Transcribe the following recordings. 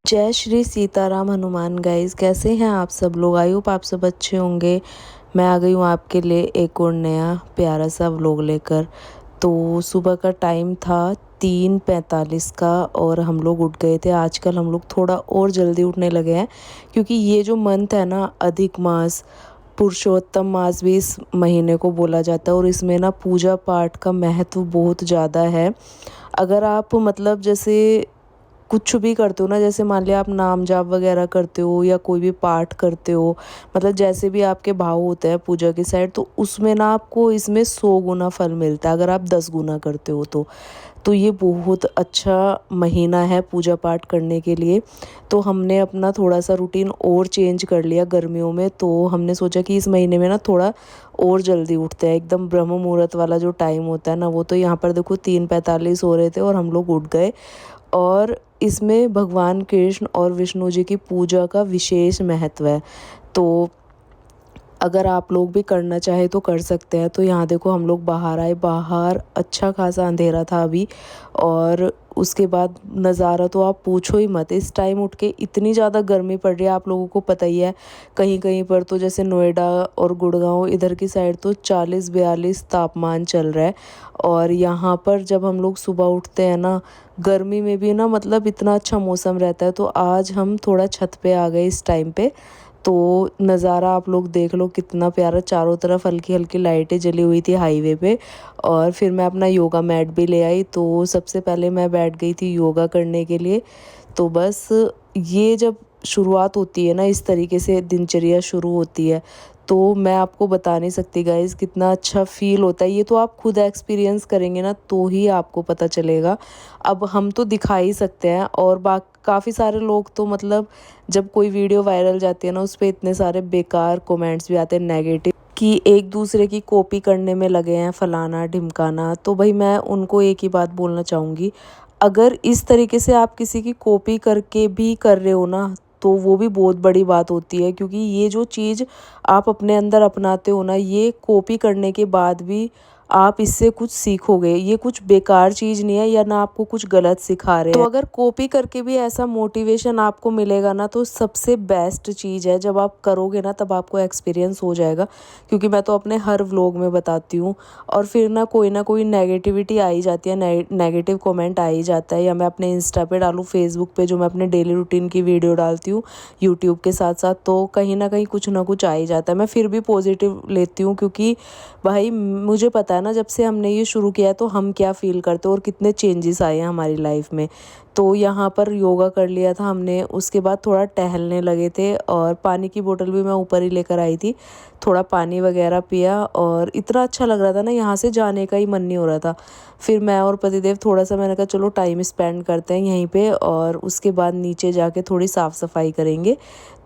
जय श्री सीताराम हनुमान गाइस, कैसे हैं आप सब लोग। आई होप आप सब अच्छे होंगे। मैं आ गई हूँ आपके लिए एक और नया प्यारा सा व्लॉग लेकर। तो सुबह का टाइम था 3:45 का और हम लोग उठ गए थे। आजकल हम लोग थोड़ा और जल्दी उठने लगे हैं क्योंकि ये जो मंथ है ना, अधिक मास, पुरुषोत्तम मास भी इस महीने को बोला जाता है और इसमें ना पूजा पाठ का महत्व बहुत ज़्यादा है। अगर आप मतलब जैसे कुछ भी करते हो ना, जैसे मान लिया आप नाम जाप वगैरह करते हो या कोई भी पाठ करते हो, मतलब जैसे भी आपके भाव होते हैं पूजा की साइड, तो उसमें ना आपको इसमें 100 गुना फल मिलता है अगर आप 10 गुना करते हो तो ये बहुत अच्छा महीना है पूजा पाठ करने के लिए। तो हमने अपना थोड़ा सा रूटीन और चेंज कर लिया गर्मियों में। तो हमने सोचा कि इस महीने में ना थोड़ा और जल्दी उठते हैं, एकदम ब्रह्म मुहूर्त वाला जो टाइम होता है ना वो। तो यहाँ पर देखो 3:45 हो रहे थे और हम लोग उठ गए। और इसमें भगवान कृष्ण और विष्णु जी की पूजा का विशेष महत्व है। तो अगर आप लोग भी करना चाहे तो कर सकते हैं। तो यहाँ देखो हम लोग बाहर आए, बाहर अच्छा खासा अंधेरा था अभी। और उसके बाद नज़ारा तो आप पूछो ही मत। इस टाइम उठ के इतनी ज़्यादा गर्मी पड़ रही है, आप लोगों को पता ही है। कहीं कहीं पर तो जैसे नोएडा और गुड़गांव इधर की साइड तो 40-42 तापमान चल रहा है। और यहाँ पर जब हम लोग सुबह उठते हैं ना, गर्मी में भी ना मतलब इतना अच्छा मौसम रहता है। तो आज हम थोड़ा छत पे आ गए इस टाइम पे। तो नज़ारा आप लोग देख लो कितना प्यारा, चारों तरफ हल्की हल्की लाइटें जली हुई थी हाईवे पे। और फिर मैं अपना योगा मैट भी ले आई। तो सबसे पहले मैं बैठ गई थी योगा करने के लिए। तो बस ये जब शुरुआत होती है ना, इस तरीके से दिनचर्या शुरू होती है, तो मैं आपको बता नहीं सकती गाइज़ कितना अच्छा फ़ील होता है। ये तो आप खुद एक्सपीरियंस करेंगे ना तो ही आपको पता चलेगा। अब हम तो दिखा ही सकते हैं, और काफ़ी सारे लोग तो मतलब जब कोई वीडियो वायरल जाती है ना, उस पे इतने सारे बेकार कमेंट्स भी आते हैं नेगेटिव, कि एक दूसरे की कॉपी करने में लगे हैं, फलाना ढिमकाना। तो भाई मैं उनको एक ही बात बोलना चाहूँगी, अगर इस तरीके से आप किसी की कॉपी करके भी कर रहे हो ना, तो वो भी बहुत बड़ी बात होती है। क्योंकि ये जो चीज़ आप अपने अंदर अपनाते हो ना, ये कॉपी करने के बाद भी आप इससे कुछ सीखोगे। ये कुछ बेकार चीज़ नहीं है, या ना आपको कुछ गलत सिखा रहे हैं। तो अगर कॉपी करके भी ऐसा मोटिवेशन आपको मिलेगा ना, तो सबसे बेस्ट चीज़ है। जब आप करोगे ना तब आपको एक्सपीरियंस हो जाएगा। क्योंकि मैं तो अपने हर व्लॉग में बताती हूँ। और फिर ना कोई नेगेटिविटी आ ही जाती है, नेगेटिव कमेंट आ ही जाता है। या मैं अपने इंस्टा पे डालूँ, फेसबुक पे जो मैं अपने डेली रूटीन की वीडियो डालती हूँ यूट्यूब के साथ साथ, तो कहीं ना कहीं कुछ ना कुछ आ ही जाता है। मैं फिर भी पॉजिटिव लेती हूँ, क्योंकि भाई मुझे पता है ना जब से हमने ये शुरू किया है तो हम क्या फ़ील करते हैं और कितने चेंजेस आए हैं हमारी लाइफ में। तो यहाँ पर योगा कर लिया था हमने, उसके बाद थोड़ा टहलने लगे थे। और पानी की बोतल भी मैं ऊपर ही लेकर आई थी, थोड़ा पानी वगैरह पिया। और इतना अच्छा लग रहा था ना, यहाँ से जाने का ही मन नहीं हो रहा था। फिर मैं और पतिदेव थोड़ा सा, मैंने कहा चलो टाइम स्पेंड करते हैं यहीं पे, और उसके बाद नीचे जाके थोड़ी साफ़ सफाई करेंगे।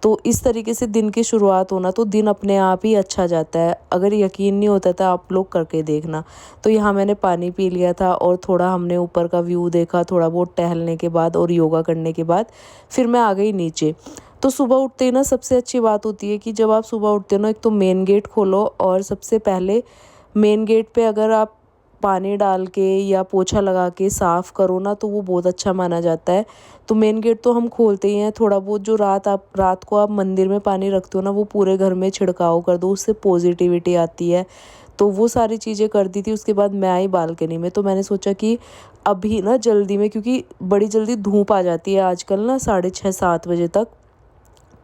तो इस तरीके से दिन की शुरुआत होना, तो दिन अपने आप ही अच्छा जाता है। अगर यकीन नहीं होता था, आप लोग करके देखना। तो यहाँ मैंने पानी पी लिया था और थोड़ा हमने ऊपर का व्यू देखा, थोड़ा बहुत टहलने के बाद और योगा करने के बाद फिर मैं आ गई नीचे। तो सुबह उठते ही ना सबसे अच्छी बात होती है कि जब आप सुबह उठते हो ना, एक तो मेन गेट खोलो, और सबसे पहले मेन गेट पे अगर आप पानी डाल के या पोछा लगा के साफ़ करो ना, तो वो बहुत अच्छा माना जाता है। तो मेन गेट तो हम खोलते ही हैं। थोड़ा बहुत जो रात को आप मंदिर में पानी रखते हो ना, वो पूरे घर में छिड़काव कर दो, उससे पॉजिटिविटी आती है। तो वो सारी चीज़ें कर दी थी। उसके बाद मैं आई बालकनी में। तो मैंने सोचा कि अभी ना जल्दी में, क्योंकि बड़ी जल्दी धूप आ जाती है आजकल ना 6:30-7 बजे तक।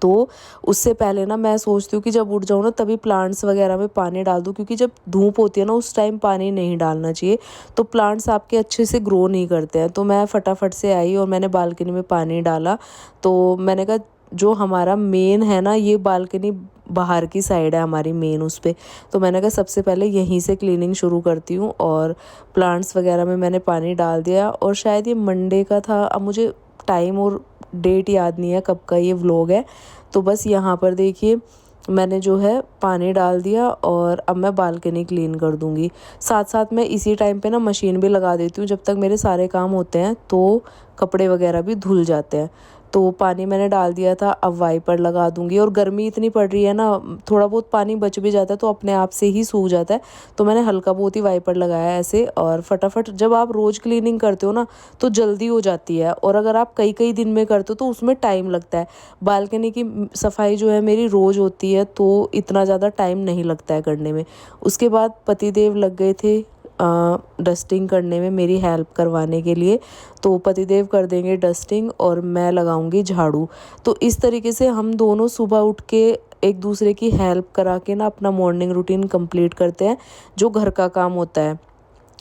तो उससे पहले ना मैं सोचती हूँ कि जब उठ जाऊँ ना तभी प्लांट्स वगैरह में पानी डाल दूँ, क्योंकि जब धूप होती है ना उस टाइम पानी नहीं डालना चाहिए। तो प्लांट्स आपके अच्छे से ग्रो नहीं करते हैं। तो मैं फटाफट से आई और मैंने बालकनी में पानी डाला। तो मैंने कहा जो हमारा मेन है ना, ये बालकनी बाहर की साइड है हमारी मेन, उस पे। तो मैंने कहा सबसे पहले यहीं से क्लीनिंग शुरू करती हूँ। और प्लांट्स वगैरह में मैंने पानी डाल दिया। और शायद ये मंडे का था, अब मुझे टाइम और डेट याद नहीं है कब का ये व्लॉग है। तो बस यहाँ पर देखिए मैंने जो है पानी डाल दिया, और अब मैं बालकनी क्लीन कर दूँगी। साथ साथ मैं इसी टाइम पे ना मशीन भी लगा देती हूँ, जब तक मेरे सारे काम होते हैं तो कपड़े वगैरह भी धुल जाते हैं। तो पानी मैंने डाल दिया था, अब वाइपर लगा दूँगी। और गर्मी इतनी पड़ रही है ना, थोड़ा बहुत पानी बच भी जाता है तो अपने आप से ही सूख जाता है। तो मैंने हल्का बहुत ही वाइपर लगाया है ऐसे, और फटाफट जब आप रोज़ क्लीनिंग करते हो ना तो जल्दी हो जाती है। और अगर आप कई कई दिन में करते हो तो उसमें टाइम लगता है। बालकनी की सफाई जो है मेरी रोज़ होती है, तो इतना ज़्यादा टाइम नहीं लगता है करने में। उसके बाद पतिदेव लग गए थे डस्टिंग करने में, मेरी हेल्प करवाने के लिए। तो पतिदेव कर देंगे डस्टिंग और मैं लगाऊंगी झाड़ू। तो इस तरीके से हम दोनों सुबह उठ के एक दूसरे की हेल्प करा के ना अपना मॉर्निंग रूटीन कंप्लीट करते हैं। जो घर का काम होता है,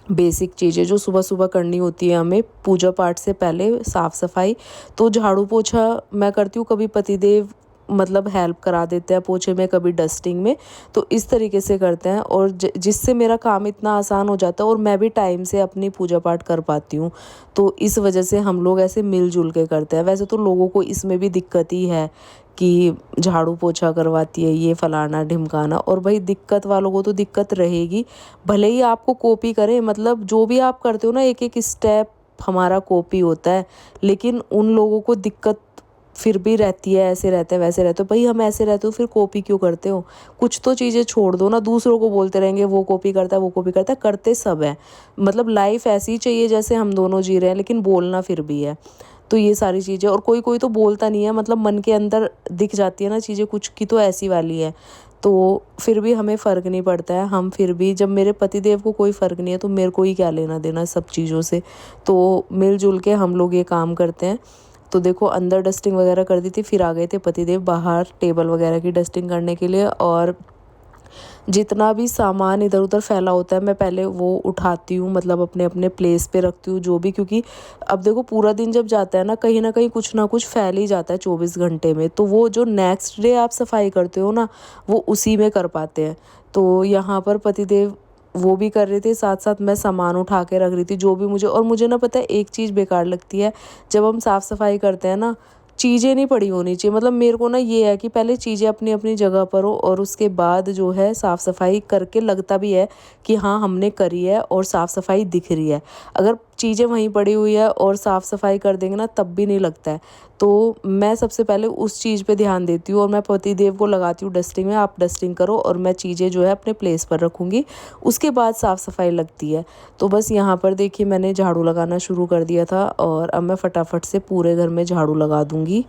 बेसिक चीज़ें जो सुबह सुबह करनी होती है हमें पूजा पाठ से पहले, साफ़ सफाई। तो झाड़ू पोछा मैं करती हूँ, कभी पतिदेव मतलब हेल्प करा देते हैं पोछे में, कभी डस्टिंग में। तो इस तरीके से करते हैं, और जिससे मेरा काम इतना आसान हो जाता है और मैं भी टाइम से अपनी पूजा पाठ कर पाती हूँ। तो इस वजह से हम लोग ऐसे मिलजुल के करते हैं। वैसे तो लोगों को इसमें भी दिक्कत ही है कि झाड़ू पोछा करवाती है ये फलाना ढिमकाना, और भाई दिक्कत वालों को तो दिक्कत रहेगी। भले ही आपको कॉपी करें, मतलब जो भी आप करते हो ना एक एक स्टेप हमारा कॉपी होता है, लेकिन उन लोगों को दिक्कत फिर भी रहती है। ऐसे रहते हैं वैसे रहते हो, भाई हम ऐसे रहते हो फिर कॉपी क्यों करते हो? कुछ तो चीज़ें छोड़ दो ना। दूसरों को बोलते रहेंगे वो कॉपी करता है वो कॉपी करता है, करते सब है। मतलब लाइफ ऐसी ही चाहिए जैसे हम दोनों जी रहे हैं, लेकिन बोलना फिर भी है। तो ये सारी चीज़ें, और कोई कोई तो बोलता नहीं है, मतलब मन के अंदर दिख जाती है ना चीज़ें, कुछ की तो ऐसी वाली है। तो फिर भी हमें फ़र्क नहीं पड़ता है, हम फिर भी, जब मेरे पतिदेव को कोई फ़र्क नहीं है तो मेरे को ही क्या लेना देना सब चीज़ों से। तो मिलजुल के हम लोग ये काम करते हैं। तो देखो अंदर डस्टिंग वगैरह कर दी थी, फिर आ गए थे पतिदेव बाहर टेबल वगैरह की डस्टिंग करने के लिए। और जितना भी सामान इधर उधर फैला होता है मैं पहले वो उठाती हूँ, मतलब अपने अपने प्लेस पे रखती हूँ जो भी, क्योंकि अब देखो पूरा दिन जब जाता है ना कहीं कुछ ना कुछ फैल ही जाता है 24 घंटे में। तो वो जो नेक्स्ट डे आप सफाई करते हो ना, वो उसी में कर पाते हैं। तो यहाँ पर पतिदेव वो भी कर रहे थे, साथ साथ मैं सामान उठा के रख रही थी जो भी मुझे। और मुझे ना पता है एक चीज़ बेकार लगती है, जब हम साफ़ सफाई करते हैं ना, चीज़ें नहीं पड़ी होनी चाहिए। मतलब मेरे को ना ये है कि पहले चीज़ें अपनी अपनी जगह पर हो, और उसके बाद जो है साफ़ सफाई करके लगता भी है कि हाँ हमने करी है और साफ़ सफाई दिख रही है। अगर चीज़ें वहीं पड़ी हुई है और साफ़ सफाई कर देंगे ना तब भी नहीं लगता है। तो मैं सबसे पहले उस चीज़ पे ध्यान देती हूँ, और मैं पतिदेव को लगाती हूँ डस्टिंग में, आप डस्टिंग करो और मैं चीज़ें जो है अपने प्लेस पर रखूँगी, उसके बाद साफ़ सफाई लगती है। तो बस यहाँ पर देखिए मैंने झाड़ू लगाना शुरू कर दिया था, और अब मैं फटाफट से पूरे घर में झाड़ू लगा दूँगी।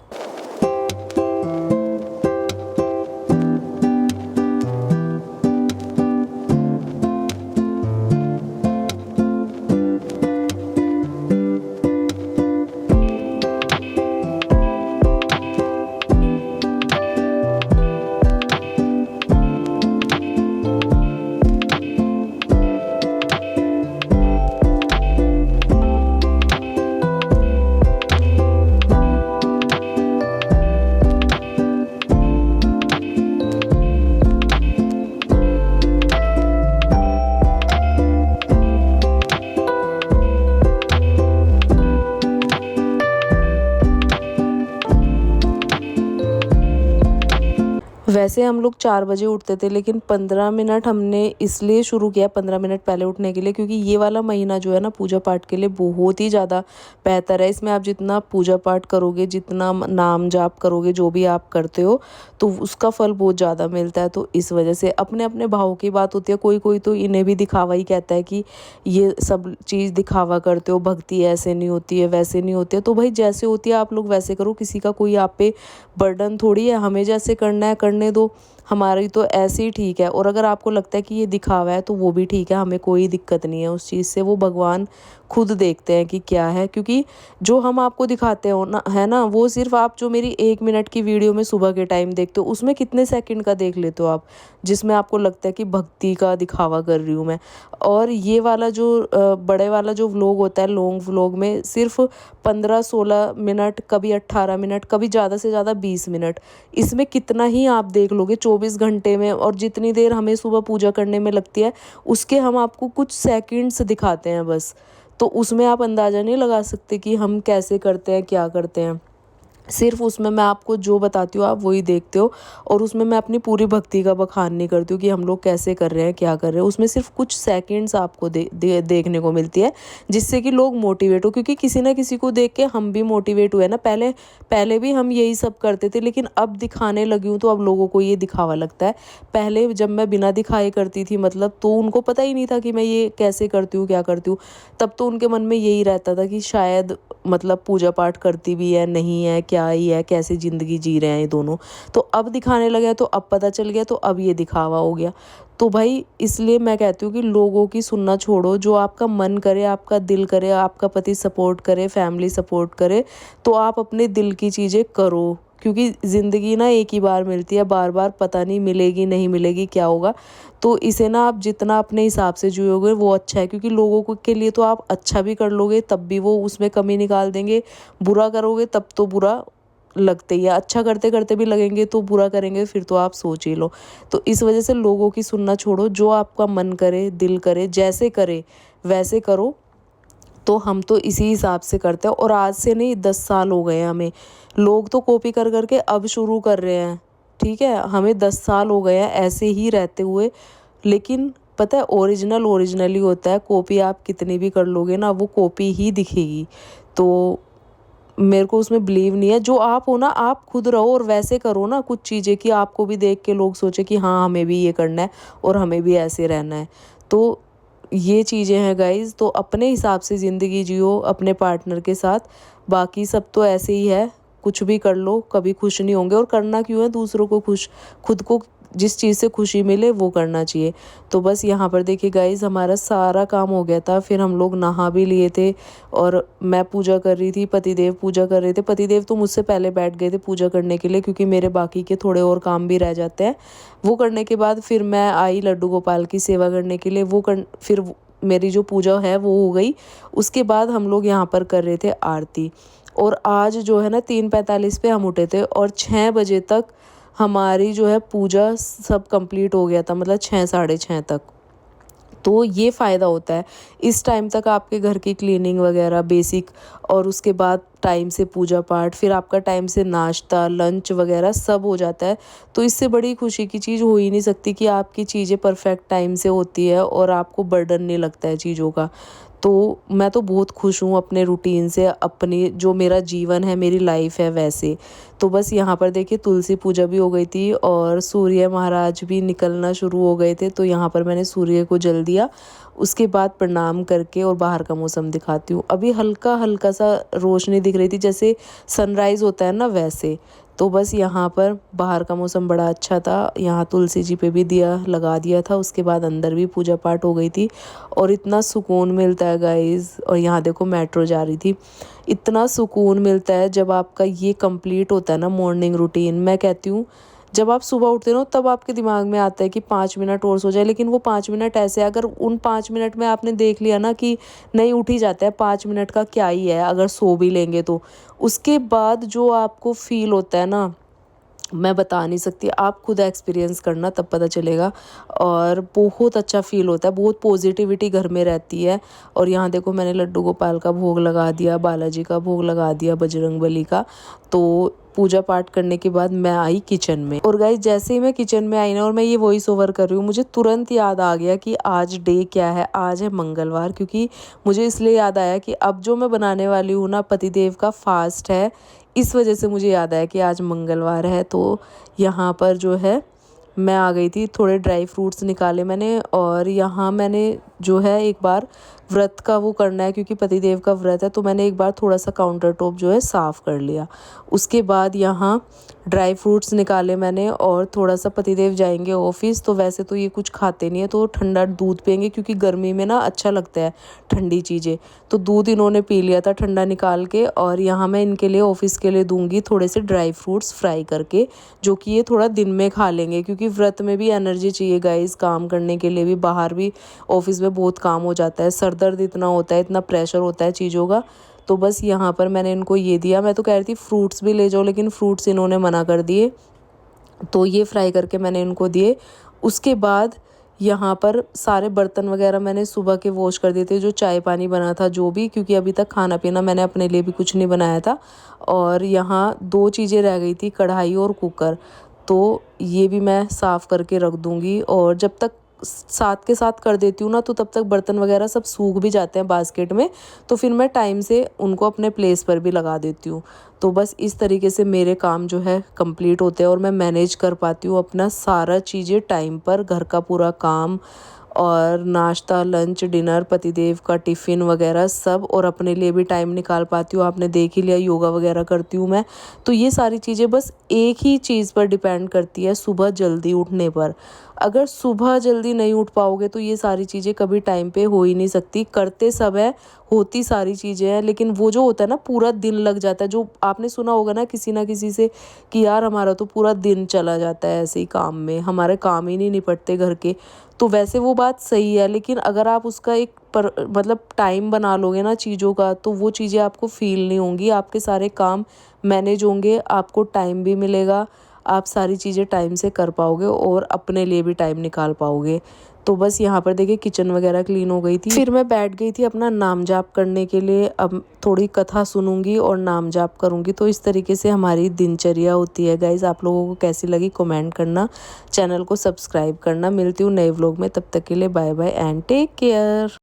वैसे हम लोग 4 बजे उठते थे, लेकिन 15 मिनट हमने इसलिए शुरू किया 15 मिनट पहले उठने के लिए, क्योंकि ये वाला महीना जो है ना पूजा पाठ के लिए बहुत ही ज़्यादा बेहतर है। इसमें आप जितना पूजा पाठ करोगे, जितना नाम जाप करोगे, जो भी आप करते हो, तो उसका फल बहुत ज़्यादा मिलता है। तो इस वजह से अपने अपने भाव की बात होती है। कोई कोई तो इन्हें भी दिखावा ही कहता है कि ये सब चीज़ दिखावा करते हो, भक्ति ऐसे नहीं होती है वैसे नहीं होती है। तो भाई जैसे होती है आप लोग वैसे करो, किसी का कोई आप पे बर्डन थोड़ी है, हमें जैसे करना है करने दो, हमारी तो ऐसे ही ठीक है। और अगर आपको लगता है कि ये दिखावा है तो वो भी ठीक है, हमें कोई दिक्कत नहीं है उस चीज़ से। वो भगवान खुद देखते हैं कि क्या है, क्योंकि जो हम आपको दिखाते हो ना, है ना, वो सिर्फ आप जो मेरी 1 मिनट की वीडियो में सुबह के टाइम देखते हो उसमें कितने सेकंड का देख लेते हो आप, जिसमें आपको लगता है कि भक्ति का दिखावा कर रही हूँ मैं। और ये वाला जो बड़े वाला जो व्लॉग होता है, लॉन्ग व्लॉग में सिर्फ 15-16 मिनट, कभी 18 मिनट, कभी ज़्यादा से ज़्यादा 20 मिनट, इसमें कितना ही आप देख लोगे 24 घंटे में। और जितनी देर हमें सुबह पूजा करने में लगती है उसके हम आपको कुछ सेकंड्स दिखाते हैं बस। तो उसमें आप अंदाज़ा नहीं लगा सकते कि हम कैसे करते हैं, क्या करते हैं। सिर्फ उसमें मैं आपको जो बताती हूँ आप वही देखते हो, और उसमें मैं अपनी पूरी भक्ति का बखान नहीं करती हूँ कि हम लोग कैसे कर रहे हैं, क्या कर रहे हैं। उसमें सिर्फ कुछ सेकंड्स आपको देखने को मिलती है जिससे कि लोग मोटिवेट हो, क्योंकि किसी ना किसी को देख के हम भी मोटिवेट हुए ना। पहले पहले भी हम यही सब करते थे, लेकिन अब दिखाने लगी हूँ तो अब लोगों को ये दिखावा लगता है। पहले जब मैं बिना दिखाए करती थी मतलब, तो उनको पता ही नहीं था कि मैं ये कैसे करती हूँ, क्या करती हूँ। तब तो उनके मन में यही रहता था कि शायद मतलब पूजा पाठ करती भी है, नहीं है, क्या ही है, कैसे ज़िंदगी जी रहे हैं ये दोनों। तो अब दिखाने लगे तो अब पता चल गया, तो अब ये दिखावा हो गया। तो भाई इसलिए मैं कहती हूँ कि लोगों की सुनना छोड़ो, जो आपका मन करे, आपका दिल करे, आपका पति सपोर्ट करे, फैमिली सपोर्ट करे, तो आप अपने दिल की चीज़ें करो। क्योंकि ज़िंदगी ना एक ही बार मिलती है, बार बार पता नहीं मिलेगी नहीं मिलेगी, क्या होगा। तो इसे ना आप जितना अपने हिसाब से जियोगे वो अच्छा है, क्योंकि लोगों को के लिए तो आप अच्छा भी कर लोगे तब भी वो उसमें कमी निकाल देंगे, बुरा करोगे तब तो बुरा लगते ही है, अच्छा करते करते भी लगेंगे तो बुरा करेंगे, फिर तो आप सोच ही लो। तो इस वजह से लोगों की सुनना छोड़ो, जो आपका मन करे, दिल करे, जैसे करे वैसे करो। तो हम तो इसी हिसाब से करते हैं, और आज से नहीं 10 साल हो गए हैं हमें। लोग तो कॉपी कर करके अब शुरू कर रहे हैं, ठीक है, हमें 10 साल हो गए हैं ऐसे ही रहते हुए। लेकिन पता है ओरिजिनल ओरिजिनल ही होता है, कॉपी आप कितनी भी कर लोगे ना वो कॉपी ही दिखेगी। तो मेरे को उसमें बिलीव नहीं है। जो आप हो ना आप खुद रहो और वैसे करो ना कुछ चीज़ें कि आपको भी देख के लोग सोचे कि हाँ हमें भी ये करना है और हमें भी ऐसे रहना है। तो ये चीज़ें हैं गाइज़। तो अपने हिसाब से ज़िंदगी जियो अपने पार्टनर के साथ, बाकी सब तो ऐसे ही है। कुछ भी कर लो कभी खुश नहीं होंगे, और करना क्यों है दूसरों को खुश, खुद को जिस चीज़ से खुशी मिले वो करना चाहिए। तो बस यहाँ पर देखिए गाइज़ हमारा सारा काम हो गया था, फिर हम लोग नहा भी लिए थे, और मैं पूजा कर रही थी, पतिदेव पूजा कर रहे थे। पतिदेव तो मुझसे पहले बैठ गए थे पूजा करने के लिए, क्योंकि मेरे बाकी के थोड़े और काम भी रह जाते हैं। वो करने के बाद फिर मैं आई लड्डू गोपाल की सेवा करने के लिए। मेरी जो पूजा है वो हो गई। उसके बाद हम लोग यहाँ पर कर रहे थे आरती। और आज जो है ना 3:45 पे हम उठे थे, और 6 बजे तक हमारी जो है पूजा सब कंप्लीट हो गया था, मतलब 6 साढ़े 6 तक। तो ये फ़ायदा होता है, इस टाइम तक आपके घर की क्लीनिंग वगैरह बेसिक, और उसके बाद टाइम से पूजा पाठ, फिर आपका टाइम से नाश्ता लंच वगैरह सब हो जाता है। तो इससे बड़ी खुशी की चीज़ हो ही नहीं सकती कि आपकी चीज़ें परफेक्ट टाइम से होती है और आपको बर्डन नहीं लगता है चीज़ों का। तो मैं तो बहुत खुश हूँ अपने रूटीन से, अपनी जो मेरा जीवन है, मेरी लाइफ है वैसे। तो बस यहाँ पर देखिए तुलसी पूजा भी हो गई थी और सूर्य महाराज भी निकलना शुरू हो गए थे, तो यहाँ पर मैंने सूर्य को जल दिया। उसके बाद प्रणाम करके और बाहर का मौसम दिखाती हूँ। अभी हल्का हल्का सा रोशनी दिख रही थी, जैसे सनराइज़ होता है ना वैसे। तो बस यहाँ पर बाहर का मौसम बड़ा अच्छा था, यहाँ तुलसी जी पे भी दिया लगा दिया था। उसके बाद अंदर भी पूजा पाठ हो गई थी, और इतना सुकून मिलता है गाइज़। और यहाँ देखो मेट्रो जा रही थी। इतना सुकून मिलता है जब आपका ये कंप्लीट होता है ना मॉर्निंग रूटीन। मैं कहती हूँ जब आप सुबह उठते हो तब आपके दिमाग में आता है कि 5 मिनट और सो जाए, लेकिन वो 5 मिनट ऐसे अगर उन 5 मिनट में आपने देख लिया ना कि नहीं उठ ही जाता है, 5 मिनट का क्या ही है अगर सो भी लेंगे तो उसके बाद जो आपको फील होता है ना, मैं बता नहीं सकती, आप खुद एक्सपीरियंस करना तब पता चलेगा। और बहुत अच्छा फ़ील होता है, बहुत पॉजिटिविटी घर में रहती है। और यहाँ देखो मैंने लड्डू गोपाल का भोग लगा दिया, बालाजी का भोग लगा दिया, बजरंगबली का। तो पूजा पाठ करने के बाद मैं आई किचन में, और गाइस जैसे ही मैं किचन में आई ना और मैं ये वॉइस ओवर कर रही हूँ, मुझे तुरंत याद आ गया कि आज डे क्या है, आज है मंगलवार। क्योंकि मुझे इसलिए याद आया कि अब जो मैं बनाने वाली हूँ ना पतिदेव का फास्ट है, इस वजह से मुझे याद आया कि आज मंगलवार है। तो यहाँ पर जो है मैं आ गई थी, थोड़े ड्राई फ्रूट्स निकाले मैंने, और यहाँ मैंने जो है एक बार व्रत का वो करना है क्योंकि पतिदेव का व्रत है, तो मैंने एक बार थोड़ा सा काउंटर टॉप जो है साफ़ कर लिया। उसके बाद यहाँ ड्राई फ्रूट्स निकाले मैंने, और थोड़ा सा पतिदेव जाएंगे ऑफिस, तो वैसे तो ये कुछ खाते नहीं है, तो ठंडा दूध पियेंगे क्योंकि गर्मी में ना अच्छा लगता है ठंडी चीज़ें। तो दूध इन्होंने पी लिया था ठंडा निकाल के, और यहाँ मैं इनके लिए ऑफिस के लिए दूंगी थोड़े से ड्राई फ्रूट्स फ्राई करके, जो कि ये थोड़ा दिन में खा लेंगे क्योंकि व्रत में भी एनर्जी चाहिए गाइस, काम करने के लिए भी, बाहर भी ऑफिस में बहुत काम हो जाता है, सर दर्द इतना होता है, इतना प्रेशर होता है चीज़ों का। तो बस यहाँ पर मैंने इनको ये दिया। मैं तो कह रही थी फ्रूट्स भी ले जाओ, लेकिन फ्रूट्स इन्होंने मना कर दिए, तो ये फ्राई करके मैंने इनको दिए। उसके बाद यहाँ पर सारे बर्तन वगैरह मैंने सुबह के वॉश कर दिए थे, जो चाय पानी बना था जो भी, क्योंकि अभी तक खाना पीना मैंने अपने लिए भी कुछ नहीं बनाया था। और यहाँ 2 चीज़ें रह गई थी, कढ़ाई और कुकर, तो ये भी मैं साफ़ करके रख दूँगी। और जब तक साथ के साथ कर देती हूँ ना, तो तब तक बर्तन वगैरह सब सूख भी जाते हैं बास्केट में, तो फिर मैं टाइम से उनको अपने प्लेस पर भी लगा देती हूँ। तो बस इस तरीके से मेरे काम जो है कंप्लीट होते हैं और मैं मैनेज कर पाती हूँ अपना सारा चीज़ें टाइम पर, घर का पूरा काम और नाश्ता, लंच, डिनर, पतिदेव का टिफ़िन वगैरह सब, और अपने लिए भी टाइम निकाल पाती हूँ। आपने देख ही लिया योगा वगैरह करती हूँ मैं। तो ये सारी चीज़ें बस एक ही चीज़ पर डिपेंड करती है, सुबह जल्दी उठने पर। अगर सुबह जल्दी नहीं उठ पाओगे तो ये सारी चीज़ें कभी टाइम पे हो ही नहीं सकती। करते सब है, होती सारी चीज़ें हैं, लेकिन वो जो होता है ना पूरा दिन लग जाता है, जो आपने सुना होगा ना किसी से कि यार हमारा तो पूरा दिन चला जाता है ऐसे ही काम में, हमारे काम ही नहीं निपटते घर के। तो वैसे वो बात सही है, लेकिन अगर आप उसका एक मतलब टाइम बना लोगे ना चीज़ों का, तो वो चीज़ें आपको फ़ील नहीं होंगी, आपके सारे काम मैनेज होंगे, आपको टाइम भी मिलेगा, आप सारी चीज़ें टाइम से कर पाओगे और अपने लिए भी टाइम निकाल पाओगे। तो बस यहाँ पर देखिए किचन वगैरह क्लीन हो गई थी, फिर मैं बैठ गई थी अपना नाम जाप करने के लिए। अब थोड़ी कथा सुनूंगी और नाम जाप करूंगी। तो इस तरीके से हमारी दिनचर्या होती है गाइज़। आप लोगों को कैसी लगी कमेंट करना, चैनल को सब्सक्राइब करना। मिलती हूँ नए व्लॉग में, तब तक के लिए bye bye and take care.